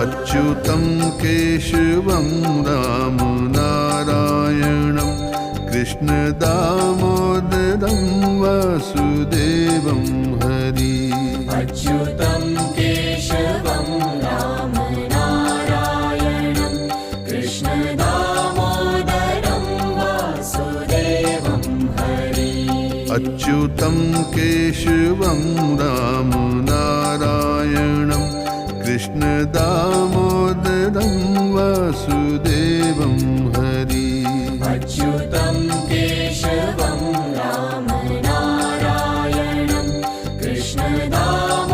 अच्युतं केशवं रामनारायणं कृष्णदामोदरं वासुदेवं हरि अच्युतं केशवं रामनारायणं कृष्णदामोदरं वासुदेवं हरि अच्युतं केशवं रामनारायणं कृष्णदामोदरं वासुदेवं हरि अच्युतं केशवं रामनारायणं कृष्णदामोदरं